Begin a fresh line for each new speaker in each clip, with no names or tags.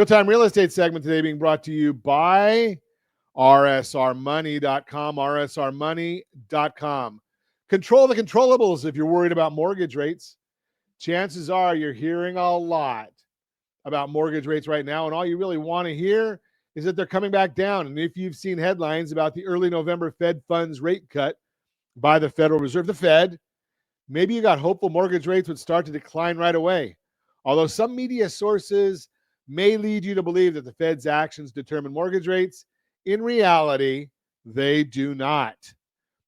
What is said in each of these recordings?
Real-time real estate segment today being brought to you by rsrmoney.com, rsrmoney.com. Control the controllables if you're worried about mortgage rates. Chances are you're hearing a lot about mortgage rates right now, and all you really want to hear is that they're coming back down. And if you've seen headlines about the early November Fed funds rate cut by the Federal Reserve, the Fed, maybe you got hopeful mortgage rates would start to decline right away. Although some media sources may lead you to believe that the Fed's actions determine mortgage rates, in reality, they do not.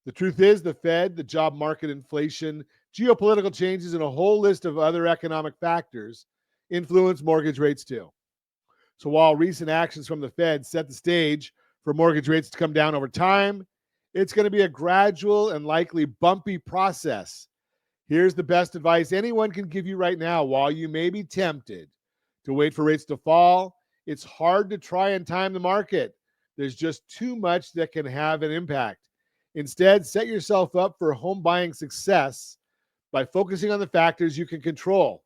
The truth is the Fed, the job market, inflation, geopolitical changes, and a whole list of other economic factors influence mortgage rates too. So while recent actions from the Fed set the stage for mortgage rates to come down over time, it's going to be a gradual and likely bumpy process. Here's the best advice anyone can give you right now. While you may be tempted to wait for rates to fall, it's hard to try and time the market. There's just too much that can have an impact. Instead, set yourself up for home buying success by focusing on the factors you can control.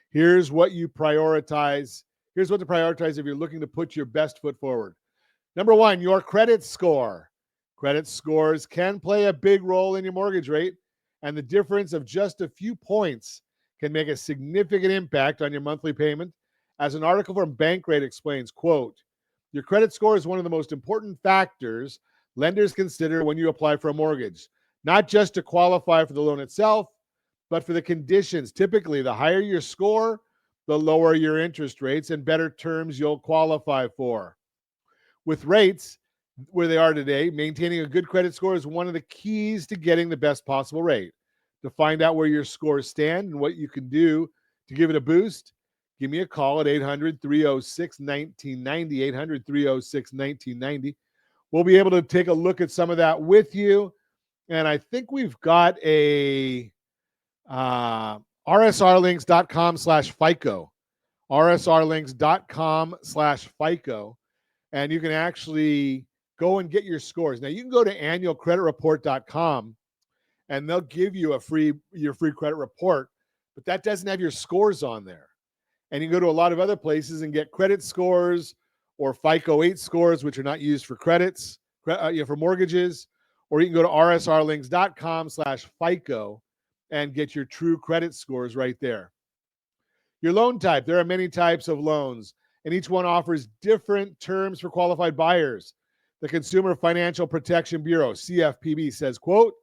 Here's what to prioritize if you're looking to put your best foot forward. Number one, your credit score. Credit scores can play a big role in your mortgage rate, and the difference of just a few points can make a significant impact on your monthly payment. As an article from Bankrate explains, quote, your credit score is one of the most important factors lenders consider when you apply for a mortgage, not just to qualify for the loan itself, but for the conditions. Typically, the higher your score, the lower your interest rates and better terms you'll qualify for. With rates where they are today, maintaining a good credit score is one of the keys to getting the best possible rate. To find out where your scores stand and what you can do to give it a boost, give me a call at 800-306-1990, 800-306-1990. We'll be able to take a look at some of that with you. And I think we've got a rsrlinks.com/FICO, rsrlinks.com/FICO, and you can actually go and get your scores. Now, you can go to annualcreditreport.com, and they'll give you your free credit report, but that doesn't have your scores on there. And you can go to a lot of other places and get credit scores or FICO 8 scores, which are not used for credits, for mortgages, or you can go to rsrlinks.com/FICO and get your true credit scores right there. Your loan type. There are many types of loans, and each one offers different terms for qualified buyers. The Consumer Financial Protection Bureau, CFPB, says, quote,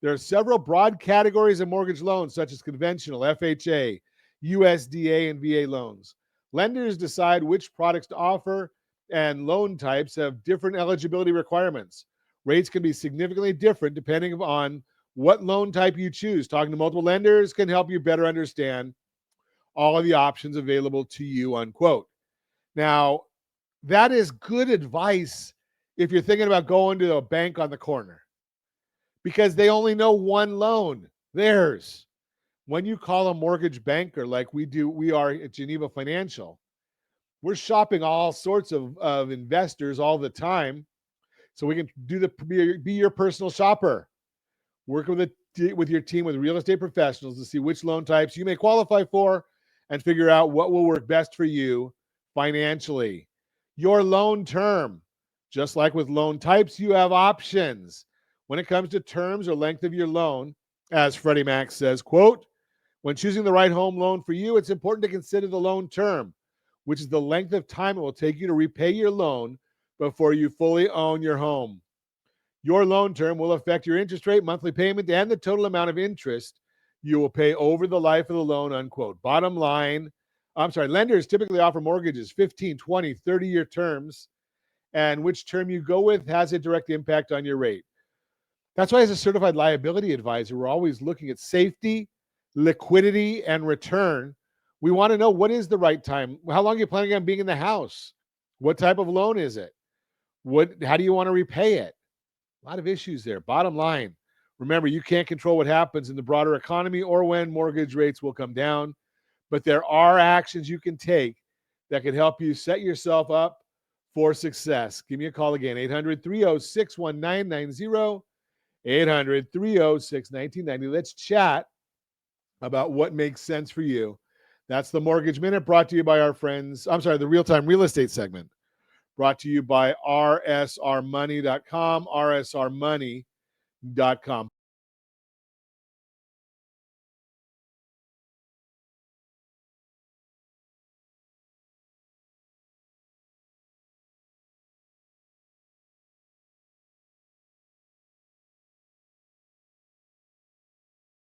there are several broad categories of mortgage loans, such as conventional, FHA, USDA, and VA loans. Lenders decide which products to offer, and loan types have different eligibility requirements. Rates can be significantly different depending on what loan type you choose. Talking to multiple lenders can help you better understand all of the options available to you, unquote. Now, that is good advice if you're thinking about going to a bank on the corner, because they only know one loan, theirs. When you call a mortgage banker like we are at Geneva Financial, we're shopping all sorts of investors all the time, so we can be your personal shopper. Work with your team with real estate professionals to see which loan types you may qualify for and figure out what will work best for you financially. Your loan term. Just like with loan types, you have options. When it comes to terms or length of your loan, as Freddie Mac says, quote, when choosing the right home loan for you, it's important to consider the loan term, which is the length of time it will take you to repay your loan before you fully own your home. Your loan term will affect your interest rate, monthly payment, and the total amount of interest you will pay over the life of the loan, unquote. Bottom line, lenders typically offer mortgages 15, 20, 30-year terms, and which term you go with has a direct impact on your rate. That's why as a certified liability advisor, we're always looking at safety, liquidity, and return. We want to know what is the right time. How long are you planning on being in the house? What type of loan is it? How do you want to repay it? A lot of issues there. Bottom line, remember, you can't control what happens in the broader economy or when mortgage rates will come down, but there are actions you can take that can help you set yourself up for success. Give me a call again, 800-306-1990, 800-306-1990. Let's chat about what makes sense for you. That's the Mortgage Minute, brought to you by our friends. I'm sorry, the Real-Time Real Estate segment, brought to you by rsrmoney.com, rsrmoney.com.